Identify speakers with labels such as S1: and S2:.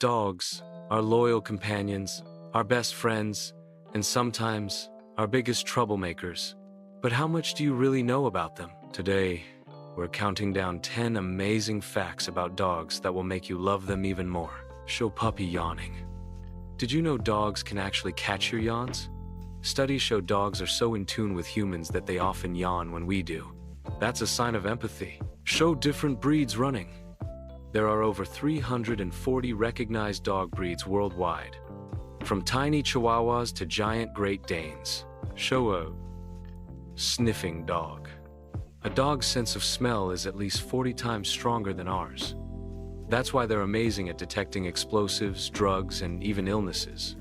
S1: Dogs, our loyal companions, our best friends, and sometimes our biggest troublemakers. But how much do you really know about them? Today, we're counting down 10 amazing facts about dogs that will make you love them even more. Show puppy yawning. Did you know dogs can actually catch your yawns? Studies show dogs are so in tune with humans that they often yawn when we do. That's a sign of empathy. Show different breeds running. There are over 340 recognized dog breeds worldwide, from tiny Chihuahuas to giant Great Danes. Show a sniffing dog. A dog's sense of smell is at least 40 times stronger than ours. That's why they're amazing at detecting explosives, drugs, and even illnesses.